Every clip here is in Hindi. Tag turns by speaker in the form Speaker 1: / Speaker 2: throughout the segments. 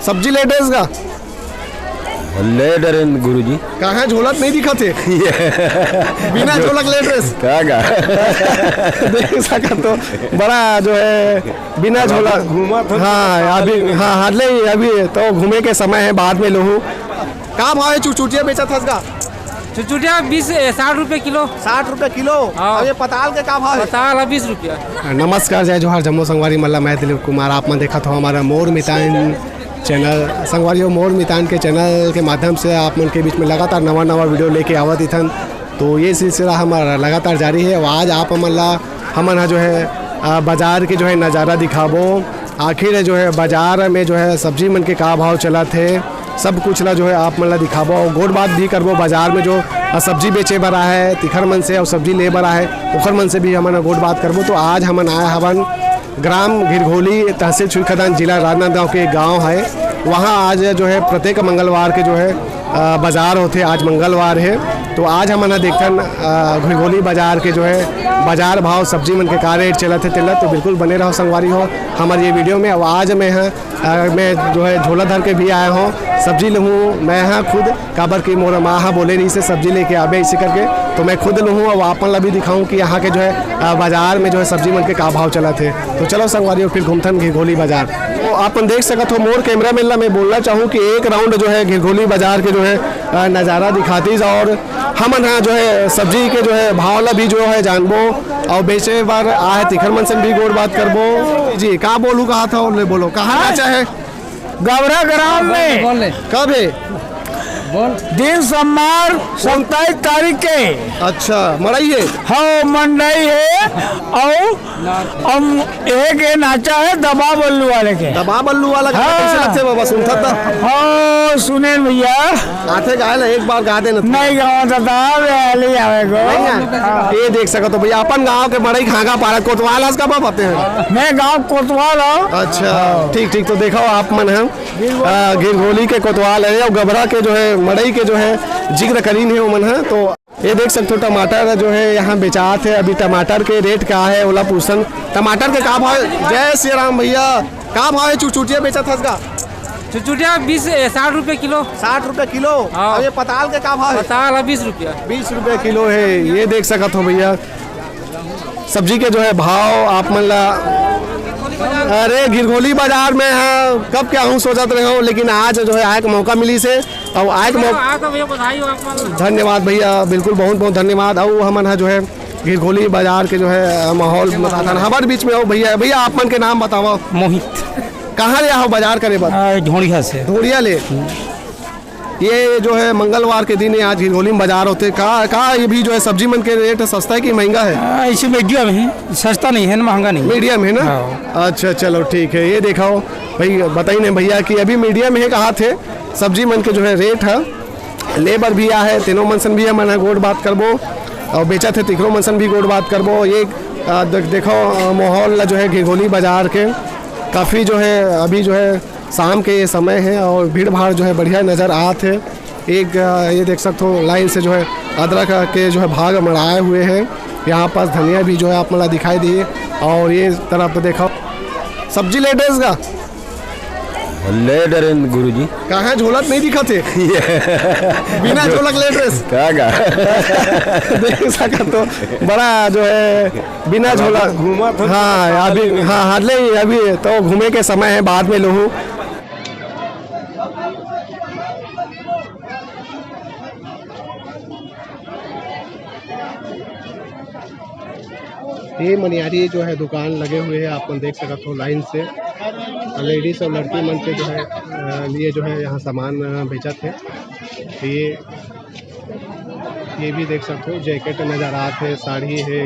Speaker 1: सब्जी ले ड्रेस का
Speaker 2: ले डरे गुरु जी
Speaker 1: कहाँ है? झोलत नहीं दिखा थे बिना झोलक ले ड्रेस देख सका तो बड़ा जो है बिना झोला घूमा। हाँ अभी हाँ हाल ही अभी तो घूमे के समय है, बाद में लोहू कहाँ भाव है? चुचुटिया बेचा था इसका
Speaker 3: चुचुटिया 60 रुपये किलो।
Speaker 1: 60 रुपये किलो। और ये पताल के क्या भाव है?
Speaker 3: पताल 20 रुपया।
Speaker 1: नमस्कार, जय जोहार, जम्मू संगवारी मल्ला, मैं दिलीप कुमार। आप में देखा था हमारा मोर मितान चैनल संगवारियों मोर मितान के चैनल के माध्यम से आप मन के बीच में लगातार नवा वीडियो लेके आवत थन। तो ये सिलसिला हमारा लगातार जारी है। आज आप हमन जो है बाजार के जो है नज़ारा दिखाबो, आखिर जो है बाजार में जो है सब्जी मन के का भाव चला थे, सब कुछ ला जो है आप मन ला दिखाबो और गोट बात भी करबो। बाजार में जो सब्जी बेचे बर है तिखर मन से और सब्जी ले बर है ओखर मन से भी हमन गोट बात करबो। तो आज हमन आए हवन ग्राम घिरघोली, तहसील छुईखदान, जिला राजनांदगांव के गांव है। वहां आज जो है प्रत्येक मंगलवार के जो है बाजार होते। आज मंगलवार है तो आज हमन देखन घिरघोली बाजार के जो है बाजार भाव सब्जी मन के का रेट चलत है तेला। तो बिल्कुल बने रहो संगवारी हो हमारे ये वीडियो में। आज मैं जो है झोला धर के भी आया हूँ, सब्जी लूँ मैं हाँ खुद काबर की मोर माँ हाँ बोले नहीं से सब्जी लेके आवे इसी करके, तो मैं खुद लूँ और आप ला भी दिखाऊँ कि यहाँ के जो है बाजार में जो है सब्जी मन के का भाव चला थे। तो चलो संगवारी फिर घूमथन घिरघोली बाजार। तो आप देख सकते हो मोर कैमरा मैन ला मैं बोलना चाहूँ कि एक राउंड जो है घिरघोली बाजार के जो है नज़ारा दिखाती और हमन हाँ जो है सब्जी के जो है भाव ला भी जो है जानबो और बेचे बार आए तिखर मन से भी गोड़ बात करबो। जी कहाँ बोलूँ कहा था और बोलो कहाँ नाचा है?
Speaker 4: गबरा ग्राम में।
Speaker 1: कब है?
Speaker 4: दिन सोमवार 27 तारीख के।
Speaker 1: अच्छा मड़ई है?
Speaker 4: हाँ मंडई है। और एक नाचा है दबा बल्लू वाले के।
Speaker 1: दबा बल्लू वाला कैसे लगते बाबा? सुनता था।
Speaker 4: हाँ सुने भैया
Speaker 1: आते गायल एक बार गा देना।
Speaker 4: नहीं गाँव
Speaker 1: ये देख सको तो भैया अपन गाँव के मड़ई खागा पारा कोतवाल का बाप आते हैं।
Speaker 4: मैं गाँव कोतवाल हूँ।
Speaker 1: अच्छा ठीक तो देखो आप मन है घिरघोली के कोतवाल है और गबरा के जो है मड़ई के जो है जिक्र करीन है मन है। तो ये देख सकते हो टमाटर जो है यहाँ बेचात है। अभी टमाटर के रेट क्या है ओला पूछन। टमाटर के का भाव? जय श्री राम भैया, का भाव है? चुचुटिया बेचा था इसका?
Speaker 3: चुचुटिया 60 रुपये किलो।
Speaker 1: 60 रुपये किलो। और ये पताल के का भाव है?
Speaker 3: पताल 20 रुपया।
Speaker 1: 20 रुपये किलो है। ये देख सकत हो भैया सब्जी के जो है भाव आप मन ला। अरे घिरघोली बाजार में है कब क्या हूँ सोचत रहे हो, लेकिन आज जो है आए का मौका मिली से और आए का मौका। धन्यवाद भैया, बिल्कुल बहुत धन्यवाद। और हमन जो है घिरघोली बाजार के जो है माहौल बताता हमारे बीच में हो। भैया आप मन के नाम बताओ।
Speaker 4: मोहित।
Speaker 1: कहाँ ले आओ बाजार करे बात?
Speaker 4: ढोड़िया से।
Speaker 1: ढोड़िया ले। ये जो है मंगलवार के दिन आज घिरघोली में बाजार होते। कहाँ ये भी जो है सब्जी मन के रेट सस्ता है कि महंगा है?
Speaker 4: इसे मीडियम है, सस्ता नहीं है महंगा नहीं,
Speaker 1: मीडियम है ना। अच्छा चलो ठीक है। ये दिखाओ भाई बताइए भैया कि अभी मीडियम है कहा थे सब्जी मन के जो है रेट है। लेबर भी आ है तीनों मनसन भी है मन गोड़ बात करबो और बेचा थे तिखरो मनसन भी गोड़ बात करबो। ये देखो माहौल जो है घिरघोली बाजार के काफ़ी जो है अभी जो है शाम के ये समय है और भीड़ भाड़ जो है बढ़िया नज़र आते है। एक ये देख सकते हो लाइन से जो है अदरक के जो है भाग मड़ाए हुए हैं। यहाँ पास धनिया भी जो है आप मला दिखाई दिए और ये तरफ देखो सब्जी ले ड्रेस का
Speaker 2: ले डरे गुरु जी
Speaker 1: कहाँ है? झोलत नहीं दिखा थे बिना झोलक ले ड्रेस देख सका तो बड़ा जो है बिना झोला घूमा। हाँ अभी हाँ हाल ही अभी तो घूमे के समय है, बाद में लोहू। ये मनियारी जो है दुकान लगे हुए हैं आप देख सकते हो लाइन से। लेडीज और लड़की मन के जो है लिए जो है यहाँ सामान बेचा थे। ये भी देख सकते हो जैकेट नज़र आते है, साड़ी है,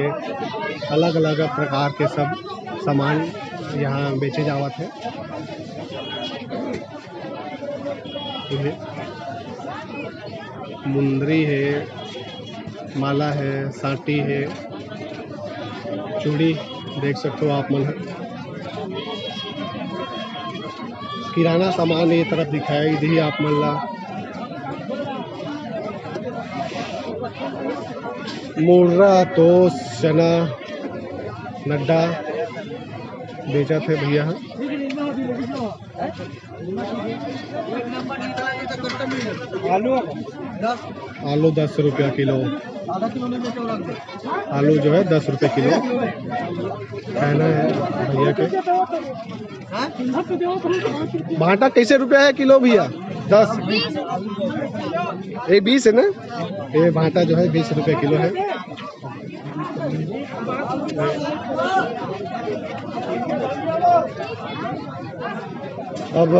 Speaker 1: अलग अलग प्रकार के सब सामान यहाँ बेचे जावत है। मुंदरी है, माला है, साटी है, चूड़ी देख सकते हो आप मन। किराना सामान ये तरफ दिखाई दी आप मन ला। मुर्रा टोस चना नड्डा बेचा थे भैया। आलू 10 रुपया किलो। आलू जो है 10 रुपये किलो कहना है भैया के। भाटा कैसे रुपया है किलो भैया? 10। ये 20 है ना? ये भाटा जो है 20 रुपये किलो है। अब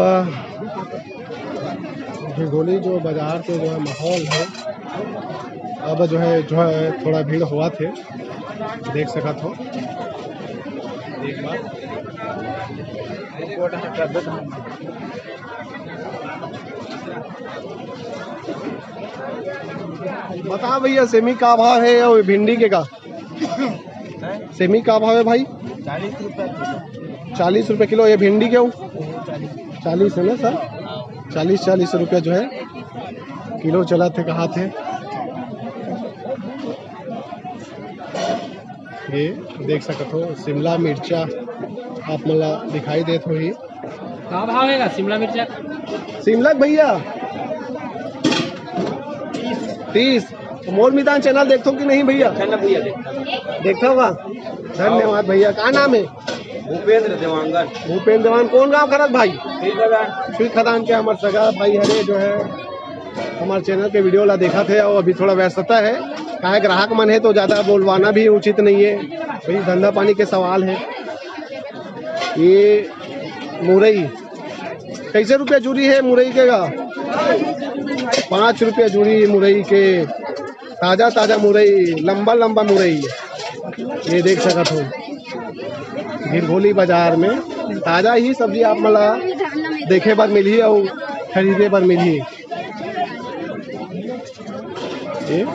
Speaker 1: घिरघोली जो बाजार के जो है माहौल है, अब जो है थोड़ा भीड़ हुआ थे, देख सका हो एक बार। बता भैया सेमी का भाव है और भिंडी के का? सेमी का भाव है भाई? 40 रुपये किलो। ये भिंडी क्यों? 40 है ना सर? 40 रुपया जो है किलो चला थे। कहाँ थे ये देख सकते हो। शिमला मिर्चा आप मला दिखाई देत हो ही।
Speaker 3: कहाँ भाव है शिमला मिर्चा?
Speaker 1: शिमला भैया 30। मोर मैदान चैनल देखते हो कि नहीं भैया? देखता होगा। धन्यवाद भैया। क्या नाम है?
Speaker 2: भूपेंद्र देवांगन।
Speaker 1: भूपेंद्र देवान। कौन गाँव करत भाई? श्री खदान के हमारे सगा भाई हरे जो है हमारे चैनल के वीडियो ला देखा थे और अभी थोड़ा व्यस्तता है। काहे ग्राहक मन है तो ज़्यादा बोलवाना भी उचित नहीं है भाई, धंधा पानी के सवाल है। ये मुरई कैसे रुपया जूरी है मुरई के का? 5 रुपया जूरी मुरई के। ताज़ा ताज़ा मुरई, लंबा लंबा मुरई ये देख सकत हो। घिरघोली बाजार में ताज़ा ही सब्जी आप मला देखे बार मिली और खरीदे बार मिली। ये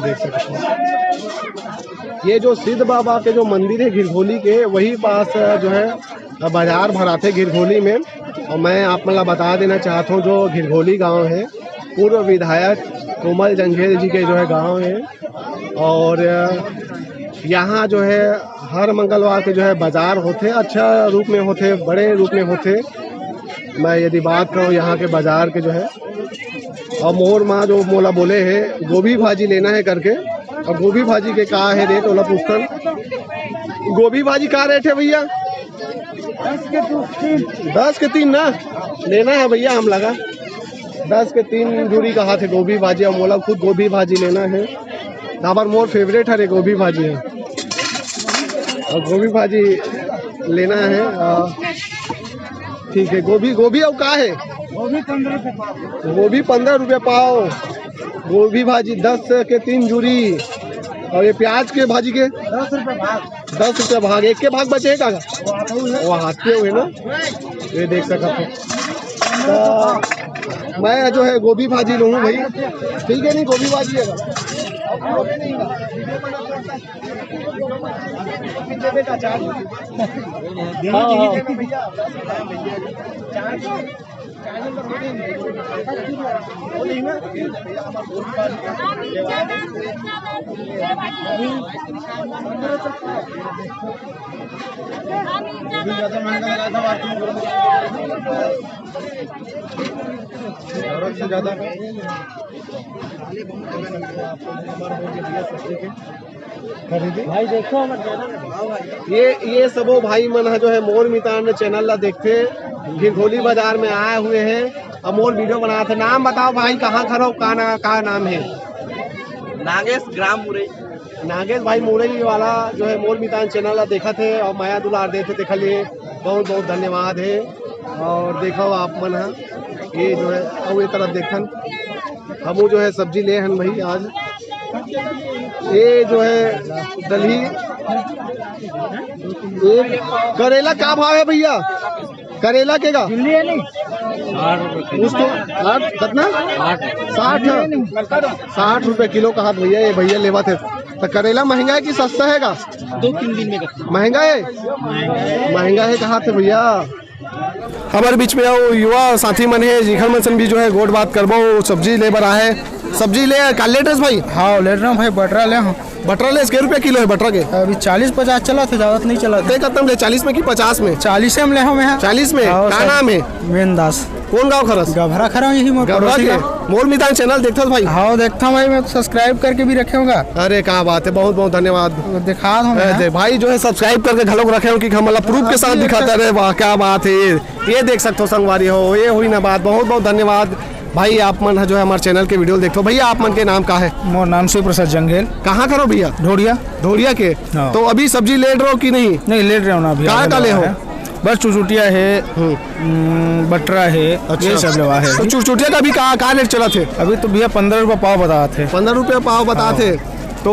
Speaker 1: देख सकते हो। ये जो सिद्ध बाबा के जो मंदिर है घिरघोली के, वही पास जो है बाजार भराते घिरघोली में। और मैं आप मला बता देना चाहता हूँ, जो घिरघोली गांव है पूर्व विधायक कोमल जंघेल जी के जो है गांव है। और यहाँ जो है हर मंगलवार के जो है बाजार होते, अच्छा रूप में होते, बड़े रूप में होते। मैं यदि बात करूँ यहाँ के बाजार के जो है, और मोर माँ जो मोला बोले है गोभी भाजी लेना है करके, और गोभी भाजी के का है रेट ओला पूछकर। गोभी भाजी का रेट है भैया? 10 के 3 ना लेना है भैया हम लगा। 10 के 3 जूरी कहा थे गोभी भाजी, और मोला खुद गोभी भाजी लेना है। हमार मोर फेवरेट है गोभी भाजी है, और गोभी भाजी लेना है। ठीक है। गोभी और का है? गोभी 15 रुपये पाव। गोभी भाजी 10 के 3 जूरी। और ये प्याज के भाजी के 10 रुपये भाग। एक के भाग बचेगा वो हाथ के हुए ना, ये देख सकते हो। मैं जो है गोभी भाजी लूँ भाई। ठीक है नहीं गोभी भाजी है। ज़्यादा भाई देखो ये सबो भाई मन है जो है मोर मितान चैनल ला देखते घिरघोली बाजार में आए हुए हैं और मोर वीडियो बनाए थे। नाम बताओ भाई, कहाँ खड़ो, का नाम है?
Speaker 5: नागेश ग्राम मुरई।
Speaker 1: नागेश भाई मुरई वाला जो है मोर मितान चैनल ला देखा थे और माया दुलार देते देखा लिए। बहुत बहुत धन्यवाद है। और देखो आप मन है ये जो है और ये तरफ देखन हम जो है सब्जी ले हन भाई आज। ये जो है दलही। करेला का भाव है भैया? करेला के का? उसको कितना? 60 रुपये किलो का हाथ भैया। ये भैया लेवा थे। तो करेला महंगा है कि सस्ता है का?
Speaker 5: 2-3 दिन में
Speaker 1: महंगा है। महंगा है कहा थे भैया। हमारे बीच में आओ युवा साथी मन है जिखर मन सन भी जो है गोट बात करबो सब्जी ले बर आए। सब्जी ले काल लेट रहे भाई?
Speaker 4: हाँ ले रहा हूँ भाई, बटरा ले हूँ।
Speaker 1: बटरा ले ₹1 किलो है बटरा के?
Speaker 4: अभी 40-50 चला था, ज़्यादा नहीं चला था।
Speaker 1: खत्म ले 40 में कि 50 में?
Speaker 4: 40 में ले हूँ।
Speaker 1: 40 में?
Speaker 4: हाँ,
Speaker 1: क्या नाम है?
Speaker 4: मेनदास।
Speaker 1: कौन गाँव खरस?
Speaker 4: गभरा खरा यही
Speaker 1: गभरा के मोर मैदान चैनल देखते हो भाई?
Speaker 4: हाँ देखता हूँ भाई, मैं तो सब्सक्राइब करके भी रखे होगा।
Speaker 1: अरे क्या बात है, बहुत बहुत धन्यवाद।
Speaker 4: दिखा दो
Speaker 1: भाई जो है सब्सक्राइब करके घलोक रखे हो कि हम मतलब प्रूफ के साथ दिखाते रहे। वाह क्या बात है, ये देख सकते हो संगवारी हो, ये हुई ना बात। बहुत बहुत धन्यवाद भाई, आप मन जो है हमारे चैनल के वीडियो देखते हो। भैया आप मन के नाम का है?
Speaker 4: मोर नाम शिव प्रसाद जंगेल।
Speaker 1: कहाँ करो भैया?
Speaker 4: ढोड़िया।
Speaker 1: ढोड़िया के?
Speaker 4: हाँ।
Speaker 1: तो अभी सब्जी लेट रहे हो कि नहीं?
Speaker 4: नहीं लेट रहे हो ना अभी।
Speaker 1: कहाँ ले हो?
Speaker 4: बस चुचुटिया है, बटरा है, ये सब लेवा है।
Speaker 1: तो चुचुटिया का भी कहाँ रेट चला थे?
Speaker 4: अभी तो भैया 15 रुपये पाव बता थे।
Speaker 1: 15 रुपये पाव बता थे। तो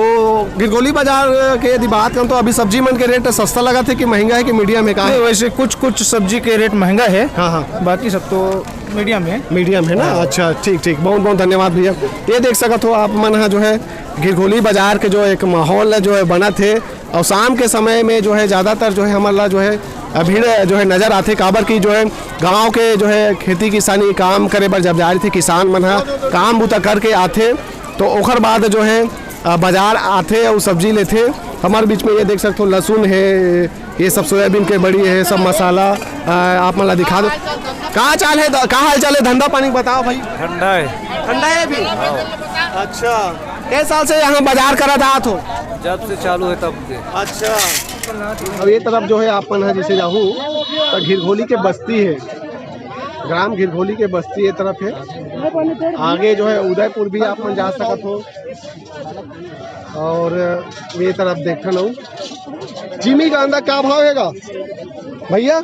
Speaker 1: गिरगोली बाजार के यदि बात करूँ तो अभी सब्जी मन के रेट सस्ता लगा थे कि महंगा है कि मीडियम है? कहाँ है?
Speaker 4: वैसे कुछ सब्जी के रेट महंगा है।
Speaker 1: हाँ हाँ,
Speaker 4: बाकी सब तो मीडियम है।
Speaker 1: मीडियम है ना? अच्छा ठीक ठीक, बहुत बहुत धन्यवाद भैया। ये देख सकते हो आप मन जो है गिरगोली बाजार के जो एक माहौल जो है बना थे, और शाम के समय में जो है ज़्यादातर जो है हमारा जो है भीड़ जो है नज़र आते। काबर की जो है गांव के जो है खेती किसानी काम करे बर जब जा रही थे किसान मन काम बूता करके आते, तो ओखर बाद जो है बाजार आते और सब्जी लेते। हमारे बीच में ये देख सकते हो लहसुन है, ये सब सोयाबीन के बड़ी है, सब मसाला आप मतलब दिखा दो। कहाँ चाल है, कहाँ हाल चाल है? धंधा पानी बताओ भाई।
Speaker 4: ठंडा है।
Speaker 1: ठंडा है अभी? अच्छा, कितने साल से यहाँ बाजार करा था? तो
Speaker 4: जब से चालू है तब से।
Speaker 1: अच्छा, अब ये तरफ जो है आप मन जैसे जाऊँ तो घिरघोली के बस्ती है, ग्राम घिरघोली के बस्ती ये तरफ है। आगे जो है उदयपुर भी आप मन जा सकत हो। और ये तरफ देखा ना जिमी का अंडा क्या भाव हैगा भैया?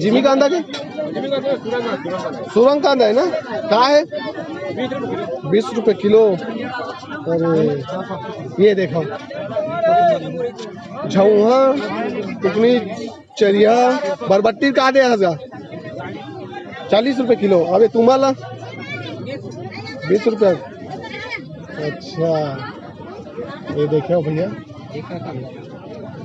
Speaker 1: जिमी का अंडा के सुरंग का अंडा है ना? क्या है? 20 रुपये किलो। अरे ये देखो झौहा टुकनी चरिया बरबट्टी का दे 40 रुपये किलो। अबे तुम्हारा 20 रुपये। अच्छा ये देखो भैया,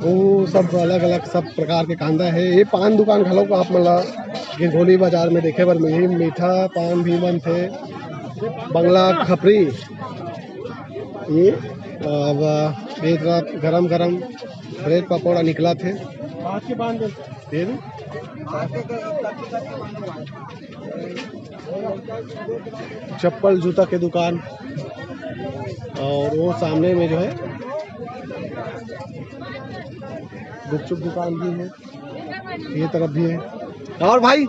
Speaker 1: वो सब अलग अलग सब प्रकार के कांदा है। ये पान दुकान घलो को आप मतलब गिरगोली बाजार में देखे बर मिली। मीठा पान भी मन थे, बंगला खपरी ये, अब एक गरम गरम ब्रेड पकौड़ा निकला थे। चप्पल जूता के दुकान, और वो सामने में जो है गुपचुप दुकान भी है, ये तरफ भी है। और भाई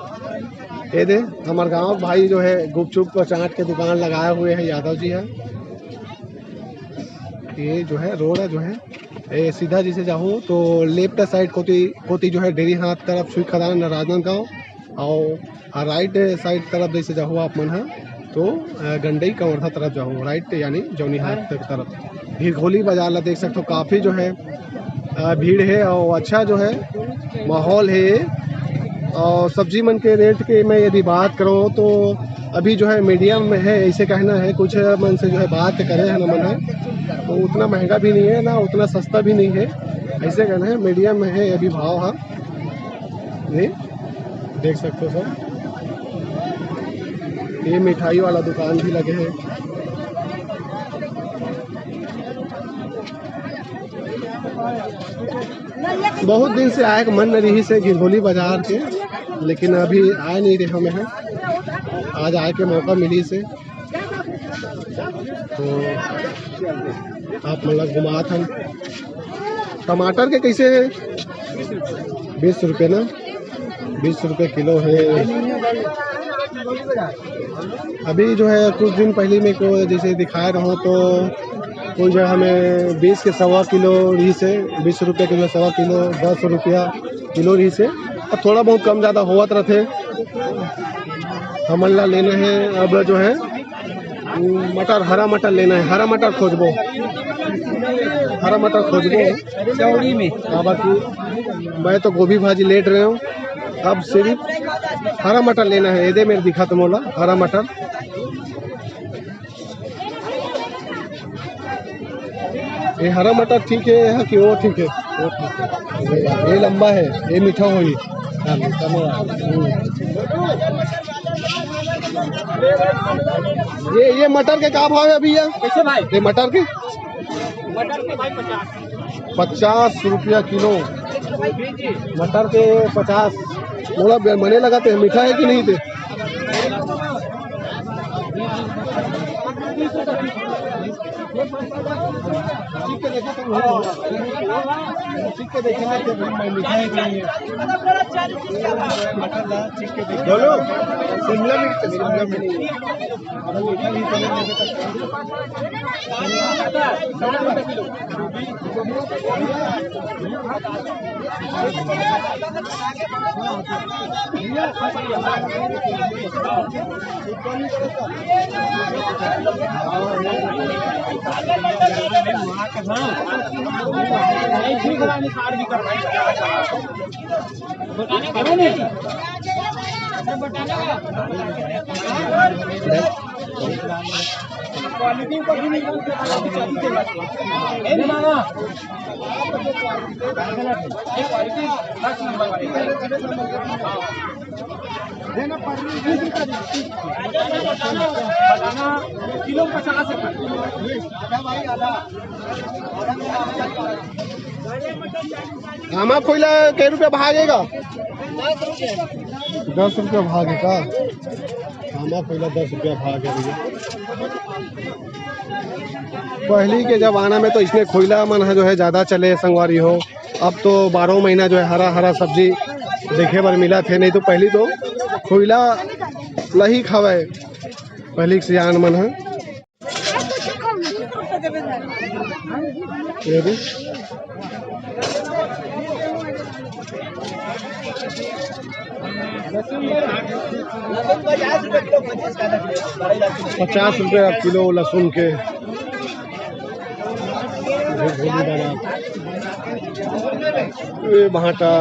Speaker 1: ये दे हमारे गांव भाई जो है गुपचुप को चाट के दुकान लगाए हुए हैं, यादव जी है। ये जो है रोड है जो है ये सीधा जिसे जाऊँ तो लेफ्ट साइड कोती जो है डेरी हाथ तरफ सुई खदान राजनांदगांव, और राइट साइड तरफ जैसे जाऊँ आप मन है तो गंडई कंवरथा तरफ जाऊँ, राइट यानी जौनी हाथ तरफ। घिरघोली बाजार ला देख सकते हो, काफ़ी जो है भीड़ है और अच्छा जो है माहौल है। और सब्जी मन के रेट के मैं यदि बात करूँ तो अभी जो है मीडियम में है, ऐसे कहना है। कुछ मन से जो है बात करे है ना मन है, तो उतना महंगा भी नहीं है ना उतना सस्ता भी नहीं है, ऐसे कहना है मीडियम में है अभी भाव। हाँ ये देख सकते हो सर, ये मिठाई वाला दुकान भी लगे हैं। बहुत दिन से आए मन रही से घिरघोली बाजार के, लेकिन अभी आए नहीं रहे हमें हैं। आज आए के मौका मिली से, तो आप मतलब घुमा था। टमाटर के कैसे है? 20 रुपये ना? 20 रुपये किलो है। अभी जो है कुछ दिन पहले में को जैसे दिखा रहा हूँ तो कुछ जगह हमें 20 के 1.25 किलो रही से, 20 रुपये किलो 1.25 किलो, 10 रुपया किलो रही से। अब थोड़ा बहुत कम ज़्यादा होवत रहते। हमला लेना है अब जो है मटर, हरा मटर लेना है। हरा मटर खोजबो, हरा मटर खोजबो चौड़ी में। बाकी मैं तो गोभी भाजी लेट रहे हूँ, अब सिर्फ हरा मटर लेना है। ये मेरे दिखा तो मोला हरा मटर। ये हरा मटर ठीक है कि वो ठीक है? वो ठीक है। ये लंबा है, ये मीठा हुई। ये मटर के क्या भाव है अभी
Speaker 3: कैसे भाई?
Speaker 1: ये मटर के
Speaker 3: मटर के भाई 50।
Speaker 1: 50 रुपया किलो। मटर के 50। थोड़ा मने लगाते हैं, मीठा है कि नहीं थे? बोलो शिमला मिर्च
Speaker 3: क्वालिटी पर भी नहीं किलो 50 है।
Speaker 1: आमा कोयला कै रुपया भागेगा? 10 रुपया भागेगा। आमा कोयला 10 रुपया भाग है भैया। पहली के जमाना में तो इसमें कोयला मन है जो है ज़्यादा चले संगवारी हो। अब तो 12 महीना जो है हरा हरा सब्जी देखे बर मिला थे, नहीं तो पहली तो कोयला लही खावे पहली के सियान मन है। ये भी 50 रुपया किलो लहसुन के। ये भाटा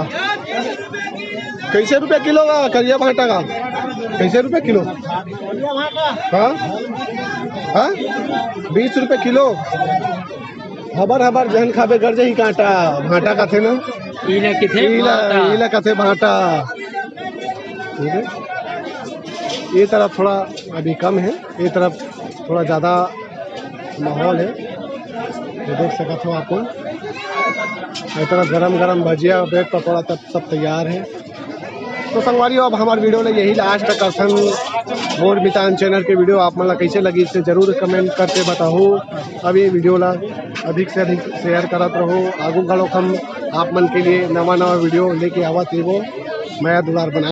Speaker 1: कैसे रुपया किलो का? करिया भाटा का कैसे रुपया किलो? हाँ हाँ 20 रुपये किलो। हबर हबर जहन खाबे गर्जे ही कांटा भाटा का थे ना। ईला का थे भाटा। ठीक है, ये तरफ थोड़ा अभी कम है, ये तरफ थोड़ा ज़्यादा माहौल है। ये देख सकते हो आपको, ये तरफ गरम गरम भजिया ब्रेड पकौड़ा तब सब तैयार है। तो संगवारियों अब हमारे वीडियो में यही लास्ट तक असन मोर मितान चैनल के वीडियो आप मन कैसे लगी इसे जरूर कमेंट करके बताओ। अब ये वीडियो ला अधिक से अधिक शेयर करत रहो। आगू घड़ो हम आप मन के लिए नवा वीडियो लेके आवत वो मैं दुलार बना।